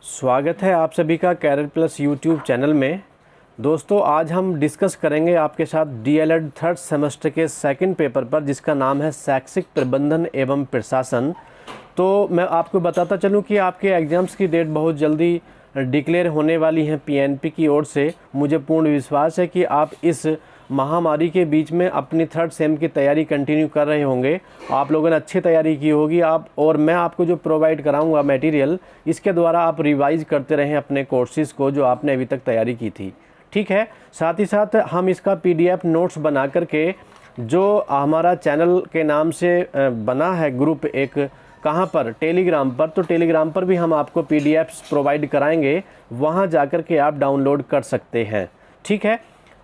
स्वागत है आप सभी का कैरियर प्लस यूट्यूब चैनल में। दोस्तों आज हम डिस्कस करेंगे आपके साथ डीएलएड थर्ड सेमेस्टर के सेकंड पेपर पर, जिसका नाम है शैक्षिक प्रबंधन एवं प्रशासन। तो मैं आपको बताता चलूं कि आपके एग्ज़ाम्स की डेट बहुत जल्दी डिक्लेयर होने वाली हैं पीएनपी की ओर से। मुझे पूर्ण विश्वास है कि आप इस महामारी के बीच में अपनी थर्ड सेम की तैयारी कंटिन्यू कर रहे होंगे। आप लोगों ने अच्छी तैयारी की होगी और मैं आपको जो प्रोवाइड कराऊंगा मटेरियल, इसके द्वारा आप रिवाइज करते रहें अपने कोर्सेज़ को जो आपने अभी तक तैयारी की थी। ठीक है, साथ ही साथ हम इसका पीडीएफ नोट्स बना करके जो हमारा चैनल के नाम से बना है ग्रुप एक, कहाँ पर, टेलीग्राम पर, तो टेलीग्राम पर भी हम आपको पीडीएफ्स प्रोवाइड कराएंगे, वहाँ जाकर के आप डाउनलोड कर सकते हैं। ठीक है,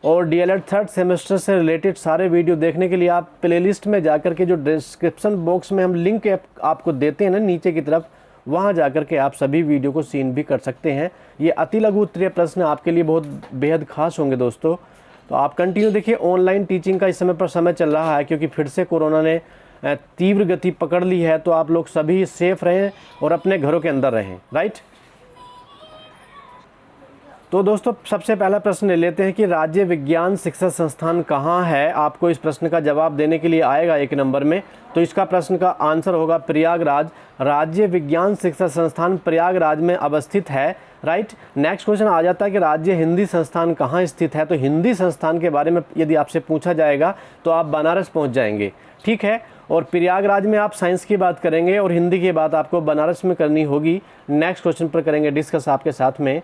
और डीएलएड थर्ड सेमेस्टर से रिलेटेड सारे वीडियो देखने के लिए आप प्लेलिस्ट में जाकर के जो डिस्क्रिप्शन बॉक्स में हम लिंक आपको देते हैं ना नीचे की तरफ, वहाँ जाकर के आप सभी वीडियो को सीन भी कर सकते हैं। ये अति लघु उत्तरीय प्रश्न आपके लिए बहुत बेहद खास होंगे दोस्तों। तो आप कंटिन्यू देखिए। ऑनलाइन टीचिंग का इस समय पर समय चल रहा है क्योंकि फिर से कोरोना ने तीव्र गति पकड़ ली है, तो आप लोग सभी सेफ रहें और अपने घरों के अंदर रहें। राइट, तो दोस्तों सबसे पहला प्रश्न ले लेते हैं कि राज्य विज्ञान शिक्षा संस्थान कहाँ है। आपको इस प्रश्न का जवाब देने के लिए आएगा 1 नंबर में, तो इसका प्रश्न का आंसर होगा प्रयागराज। राज्य विज्ञान शिक्षा संस्थान प्रयागराज में अवस्थित है। राइट, नेक्स्ट क्वेश्चन आ जाता है कि राज्य हिंदी संस्थान कहाँ स्थित है। तो हिंदी संस्थान के बारे में यदि आपसे पूछा जाएगा तो आप बनारस पहुँच जाएंगे। ठीक है, और प्रयागराज में आप साइंस की बात करेंगे और हिंदी की बात आपको बनारस में करनी होगी। नेक्स्ट क्वेश्चन पर करेंगे डिस्कस आपके साथ में।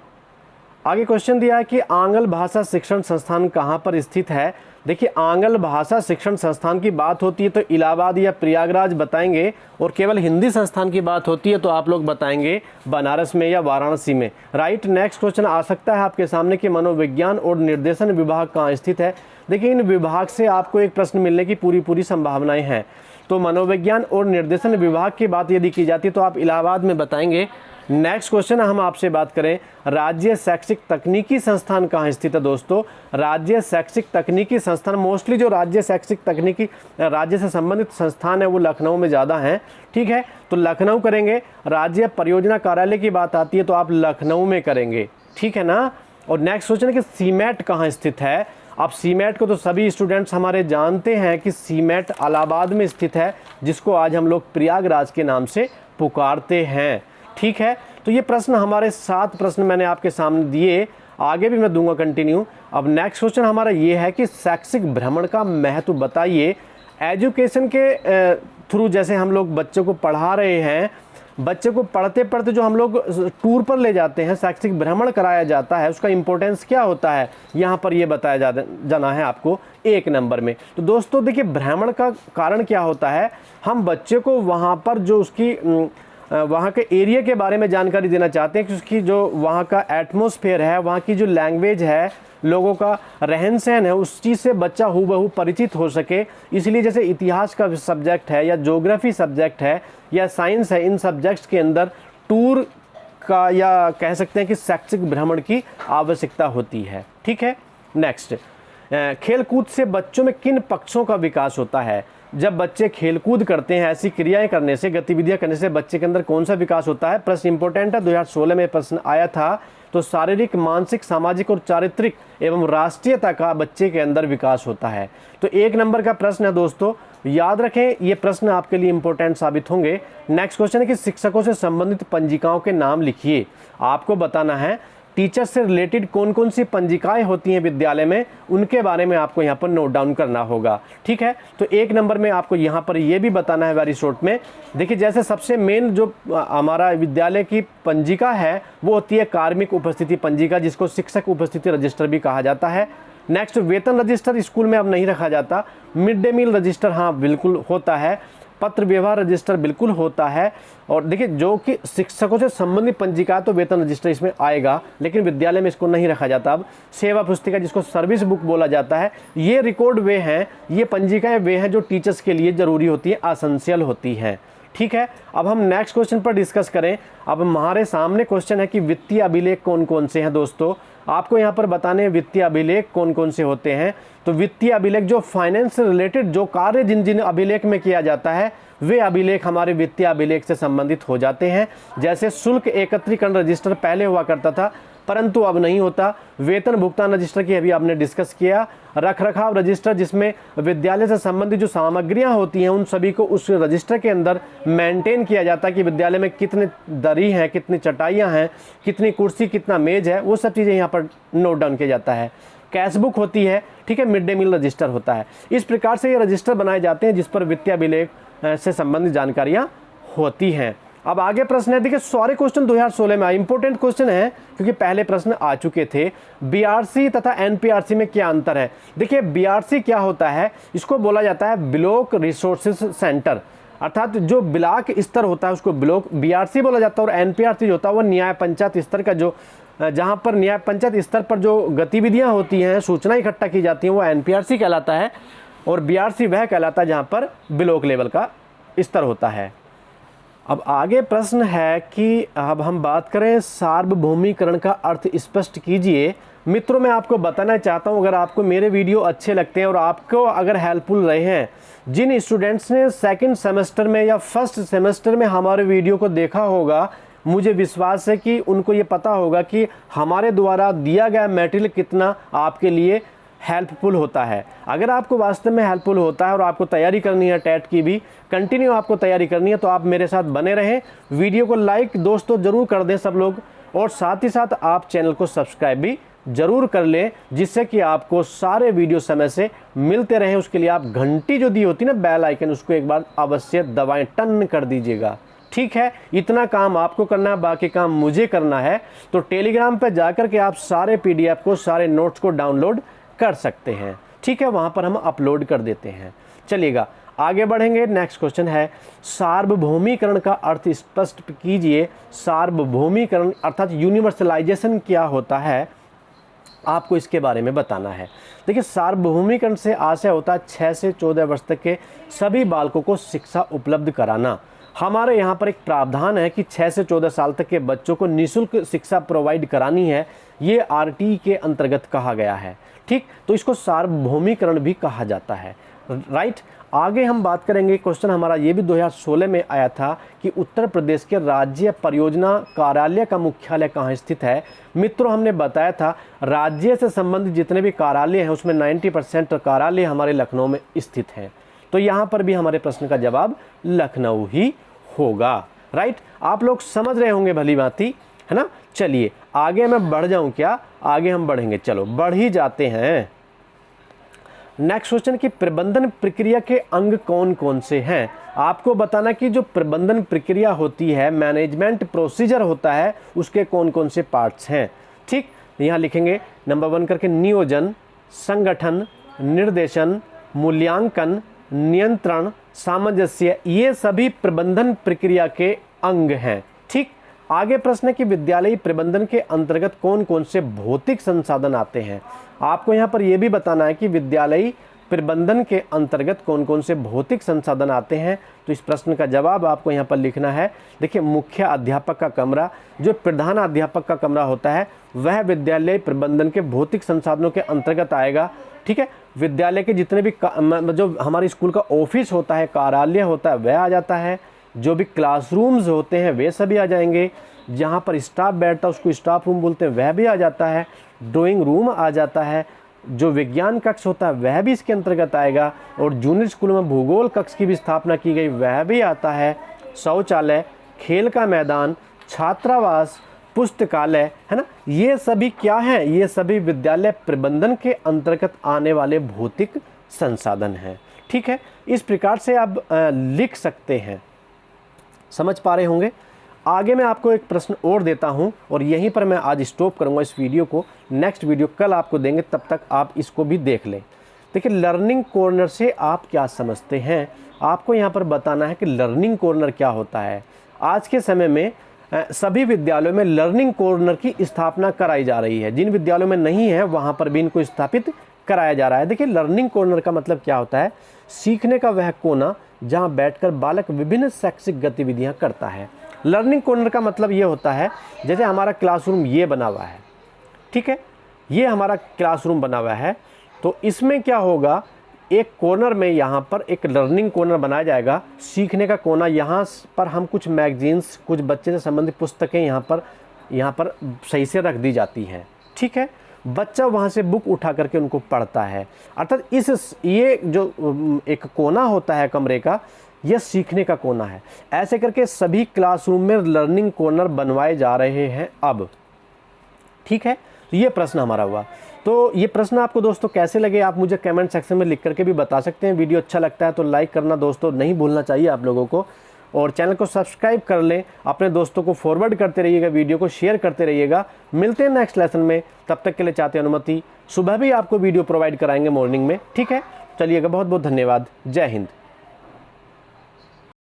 आगे क्वेश्चन दिया है कि आंग्ल भाषा शिक्षण संस्थान कहाँ पर स्थित है। देखिए, आंग्ल भाषा शिक्षण संस्थान की बात होती है तो इलाहाबाद या प्रयागराज बताएंगे, और केवल हिंदी संस्थान की बात होती है तो आप लोग बताएंगे बनारस में या वाराणसी में। राइट, नेक्स्ट क्वेश्चन आ सकता है आपके सामने कि मनोविज्ञान और निर्देशन विभाग कहाँ स्थित है। देखिए, इन विभाग से आपको एक प्रश्न मिलने की पूरी संभावनाएं हैं। तो मनोविज्ञान और निर्देशन विभाग की बात यदि की जाती है तो आप इलाहाबाद में बताएंगे। नेक्स्ट क्वेश्चन हम आपसे बात करें, राज्य शैक्षिक तकनीकी संस्थान कहाँ स्थित है। दोस्तों, राज्य शैक्षिक तकनीकी संस्थान, मोस्टली जो राज्य शैक्षिक तकनीकी राज्य से संबंधित संस्थान है वो लखनऊ में ज़्यादा हैं। ठीक है, तो लखनऊ करेंगे। राज्य परियोजना कार्यालय की बात आती है तो आप लखनऊ में करेंगे। ठीक है ना। और नेक्स्ट क्वेश्चन है कि सीमेट कहाँ स्थित है। अब सीमेट को तो सभी स्टूडेंट्स हमारे जानते हैं कि सीमेट इलाहाबाद में स्थित है, जिसको आज हम लोग प्रयागराज के नाम से पुकारते हैं। ठीक है, तो ये प्रश्न हमारे 7 प्रश्न मैंने आपके सामने दिए, आगे भी मैं दूंगा कंटिन्यू। अब नेक्स्ट क्वेश्चन हमारा ये है कि शैक्षिक भ्रमण का महत्व बताइए। एजुकेशन के थ्रू जैसे हम लोग बच्चों को पढ़ा रहे हैं, बच्चे को पढ़ते पढ़ते जो हम लोग टूर पर ले जाते हैं, शैक्षिक भ्रमण कराया जाता है, उसका इंपॉर्टेंस क्या होता है यहाँ पर ये बताया जाना है आपको 1 नंबर में। तो दोस्तों देखिए, भ्रमण का कारण क्या होता है, हम बच्चे को वहाँ पर जो उसकी वहाँ के एरिया के बारे में जानकारी देना चाहते हैं कि उसकी जो वहाँ का एटमॉस्फेयर है, वहाँ की जो लैंग्वेज है, लोगों का रहन सहन है, उस चीज़ से बच्चा हूबहू परिचित हो सके। इसलिए जैसे इतिहास का सब्जेक्ट है या ज्योग्राफी सब्जेक्ट है या साइंस है, इन सब्जेक्ट्स के अंदर टूर का या कह सकते हैं कि शैक्षिक भ्रमण की आवश्यकता होती है। ठीक है, नेक्स्ट, खेलकूद से बच्चों में किन पक्षों का विकास होता है। जब बच्चे खेलकूद करते हैं, ऐसी क्रियाएं करने से, गतिविधियां करने से बच्चे के अंदर कौन सा विकास होता है। प्रश्न इंपॉर्टेंट है, 2016 में प्रश्न आया था। तो शारीरिक, मानसिक, सामाजिक और चारित्रिक एवं राष्ट्रीयता का बच्चे के अंदर विकास होता है। तो 1 नंबर का प्रश्न है दोस्तों, याद रखें, ये प्रश्न आपके लिए इंपॉर्टेंट साबित होंगे। नेक्स्ट क्वेश्चन है कि शिक्षकों से संबंधित पंजिकाओं के नाम लिखिए। आपको बताना है टीचर से रिलेटेड कौन कौन सी पंजिकाएं होती हैं विद्यालय में, उनके बारे में आपको यहाँ पर नोट डाउन करना होगा। ठीक है, तो 1 नंबर में आपको यहाँ पर ये भी बताना है वेरी शॉर्ट में। देखिए, जैसे सबसे मेन जो हमारा विद्यालय की पंजिका है वो होती है कार्मिक उपस्थिति पंजिका, जिसको शिक्षक उपस्थिति रजिस्टर भी कहा जाता है। नेक्स्ट, वेतन रजिस्टर स्कूल में अब नहीं रखा जाता। मिड डे मील रजिस्टर हाँ बिल्कुल होता है। पत्र व्यवहार रजिस्टर बिल्कुल होता है। और देखिए, जो कि शिक्षकों से संबंधित पंजिका तो वेतन रजिस्टर इसमें आएगा, लेकिन विद्यालय में इसको नहीं रखा जाता। अब सेवा पुस्तिका, जिसको सर्विस बुक बोला जाता है, ये रिकॉर्ड वे हैं, ये पंजिकाएं वे हैं जो टीचर्स के लिए ज़रूरी होती है, एसेंशियल होती हैं। ठीक है, अब हम नेक्स्ट क्वेश्चन पर डिस्कस करें। अब हमारे सामने क्वेश्चन है कि वित्तीय अभिलेख कौन कौन से हैं। दोस्तों आपको यहाँ पर बताने हैं वित्तीय अभिलेख कौन कौन से होते हैं। तो वित्तीय अभिलेख जो फाइनेंस से रिलेटेड जो कार्य जिन जिन अभिलेख में किया जाता है वे अभिलेख हमारे वित्तीय अभिलेख से संबंधित हो जाते हैं। जैसे शुल्क एकत्रीकरण रजिस्टर पहले हुआ करता था परंतु अब नहीं होता। वेतन भुगतान रजिस्टर की अभी आपने डिस्कस किया। रखरखाव रजिस्टर जिसमें विद्यालय से संबंधित जो सामग्रियां होती हैं उन सभी को उस रजिस्टर के अंदर मेंटेन किया जाता है कि विद्यालय में कितने दरी हैं, कितनी चटाइयां हैं, कितनी कुर्सी, कितना मेज है, वो सब चीज़ें यहाँ पर नोट डाउन किया जाता है। कैश बुक होती है, ठीक है, मिड डे मील रजिस्टर होता है। इस प्रकार से ये रजिस्टर बनाए जाते हैं जिस पर वित्तीय अभिलेख से संबंधित जानकारियाँ होती हैं। अब आगे प्रश्न है, देखिए सारे क्वेश्चन 2016 में आए, इंपॉर्टेंट क्वेश्चन है क्योंकि पहले प्रश्न आ चुके थे। बीआरसी तथा एनपीआरसी में क्या अंतर है। देखिए बीआरसी क्या होता है, इसको बोला जाता है ब्लॉक रिसोर्सेज सेंटर, अर्थात जो ब्लॉक स्तर होता है उसको ब्लॉक बीआरसी बोला जाता है। और एनपीआरसी जो होता है वो न्याय पंचायत स्तर का जो जहाँ पर न्याय पंचायत स्तर पर जो गतिविधियाँ होती हैं, सूचना इकट्ठा की जाती हैं, वो एनपीआरसी कहलाता है। और बीआरसी वह कहलाता है जहाँ पर ब्लॉक लेवल का स्तर होता है। अब आगे प्रश्न है कि अब हम बात करें सार्वभौमिकरण का अर्थ स्पष्ट कीजिए। मित्रों मैं आपको बताना चाहता हूं, अगर आपको मेरे वीडियो अच्छे लगते हैं और आपको अगर हेल्पफुल रहे हैं, जिन स्टूडेंट्स ने सेकंड सेमेस्टर में या फर्स्ट सेमेस्टर में हमारे वीडियो को देखा होगा, मुझे विश्वास है कि उनको ये पता होगा कि हमारे द्वारा दिया गया मटेरियल कितना आपके लिए हेल्पफुल होता है। अगर आपको वास्तव में हेल्पफुल होता है और आपको तैयारी करनी है टेट की भी कंटिन्यू आपको तैयारी करनी है, तो आप मेरे साथ बने रहें। वीडियो को लाइक दोस्तों ज़रूर कर दें सब लोग, और साथ ही साथ आप चैनल को सब्सक्राइब भी ज़रूर कर लें, जिससे कि आपको सारे वीडियो समय से मिलते रहें। उसके लिए आप घंटी जो दी होती है ना, बेल आइकन, उसको एक बार अवश्य दबाएं, टन कर दीजिएगा। ठीक है, इतना काम आपको करना है, बाकी काम मुझे करना है। तो टेलीग्राम पर जाकर के आप सारे PDF को, सारे नोट्स को डाउनलोड कर सकते हैं। ठीक है, वहां पर हम अपलोड कर देते हैं। चलिएगा आगे बढ़ेंगे। नेक्स्ट क्वेश्चन है सार्वभौमिकरण का अर्थ स्पष्ट कीजिए। सार्वभौमिकरण अर्थात यूनिवर्सलाइजेशन क्या होता है, आपको इसके बारे में बताना है। देखिए सार्वभौमिकरण से आशय होता है 6 से 14 वर्ष तक के सभी बालकों को शिक्षा उपलब्ध कराना। हमारे यहाँ पर एक प्रावधान है कि 6 से 14 साल तक के बच्चों को निःशुल्क शिक्षा प्रोवाइड करानी है। ये आरटी के अंतर्गत कहा गया है। ठीक, तो इसको सार्वभौमिकरण भी कहा जाता है। राइट, आगे हम बात करेंगे। क्वेश्चन हमारा ये भी 2016 में आया था कि उत्तर प्रदेश के राज्य परियोजना कार्यालय का मुख्यालय कहाँ स्थित है। मित्रों हमने बताया था राज्य से संबंधित जितने भी कार्यालय हैं उसमें 90% कार्यालय हमारे लखनऊ में स्थित हैं। तो यहाँ पर भी हमारे प्रश्न का जवाब लखनऊ ही होगा। राइट, आप लोग समझ रहे होंगे भली भांति, है ना। चलिए आगे मैं बढ़ जाऊं क्या, आगे हम बढ़ेंगे, चलो बढ़ ही जाते हैं। नेक्स्ट क्वेश्चन की प्रबंधन प्रक्रिया के अंग कौन कौन से हैं। आपको बताना कि जो प्रबंधन प्रक्रिया होती है, मैनेजमेंट प्रोसीजर होता है, उसके कौन कौन से पार्ट्स हैं। ठीक, यहाँ लिखेंगे नंबर 1 करके नियोजन, संगठन, निर्देशन, मूल्यांकन, नियंत्रण, सामंजस्य, ये सभी प्रबंधन प्रक्रिया के अंग हैं। ठीक, आगे प्रश्न है कि विद्यालयी प्रबंधन के अंतर्गत कौन कौन से भौतिक संसाधन आते हैं। आपको यहाँ पर यह भी बताना है कि विद्यालयी प्रबंधन के अंतर्गत कौन कौन से भौतिक संसाधन आते हैं। तो इस प्रश्न का जवाब आपको यहाँ पर लिखना है। देखिए मुख्य अध्यापक का कमरा, जो प्रधान अध्यापक का कमरा होता है, वह विद्यालय प्रबंधन के भौतिक संसाधनों के अंतर्गत आएगा। ठीक है, विद्यालय के जितने भी जो हमारे स्कूल का ऑफिस होता है, कार्यालय होता है, वह आ जाता है। जो भी क्लासरूम्स होते हैं वे सभी आ जाएंगे। जहाँ पर स्टाफ बैठता है उसको स्टाफ रूम बोलते हैं, वह भी आ जाता है। ड्राइंग रूम आ जाता है। जो विज्ञान कक्ष होता है वह भी इसके अंतर्गत आएगा। और जूनियर स्कूलों में भूगोल कक्ष की भी स्थापना की गई, वह भी आता है। शौचालय, खेल का मैदान, छात्रावास, पुस्तकालय, है ना, ये सभी क्या है, ये सभी विद्यालय प्रबंधन के अंतर्गत आने वाले भौतिक संसाधन हैं। ठीक है, इस प्रकार से आप लिख सकते हैं। समझ पा रहे होंगे। आगे मैं आपको एक प्रश्न और देता हूं और यहीं पर मैं आज स्टॉप करूंगा इस वीडियो को। नेक्स्ट वीडियो कल आपको देंगे, तब तक आप इसको भी देख लें। देखिए लर्निंग कॉर्नर से आप क्या समझते हैं, आपको यहाँ पर बताना है कि लर्निंग कॉर्नर क्या होता है। आज के समय में सभी विद्यालयों में लर्निंग कॉर्नर की स्थापना कराई जा रही है। जिन विद्यालयों में नहीं है वहाँ पर भी इनको स्थापित कराया जा रहा है। देखिए लर्निंग कॉर्नर का मतलब क्या होता है, सीखने का वह कोना जहां बैठकर बालक विभिन्न शैक्षिक गतिविधियां करता है। लर्निंग कॉर्नर का मतलब ये होता है, जैसे हमारा क्लासरूम ये बना हुआ है, ठीक है, ये हमारा क्लासरूम बना हुआ है, तो इसमें क्या होगा, एक कॉर्नर में यहाँ पर एक लर्निंग कॉर्नर बनाया जाएगा, सीखने का कोना। यहाँ पर हम कुछ मैगजीन्स, कुछ बच्चे से संबंधित पुस्तकें यहाँ पर सही से रख दी जाती हैं, ठीक है। बच्चा वहाँ से बुक उठा करके उनको पढ़ता है। अर्थात ये जो एक कोना होता है कमरे का, यह सीखने का कोना है। ऐसे करके सभी क्लासरूम में लर्निंग कॉर्नर बनवाए जा रहे हैं अब, ठीक है। तो ये प्रश्न हमारा हुआ। तो ये प्रश्न आपको दोस्तों कैसे लगे, आप मुझे कमेंट सेक्शन में लिख करके भी बता सकते हैं। वीडियो अच्छा लगता है तो लाइक करना दोस्तों नहीं भूलना चाहिए आप लोगों को, और चैनल को सब्सक्राइब कर लें, अपने दोस्तों को फॉरवर्ड करते रहिएगा, वीडियो को शेयर करते रहिएगा। मिलते हैं नेक्स्ट लेसन में, तब तक के लिए चाहते अनुमति, सुबह भी आपको वीडियो प्रोवाइड कराएंगे मॉर्निंग में, ठीक है। चलिएगा, बहुत बहुत धन्यवाद। जय हिंद।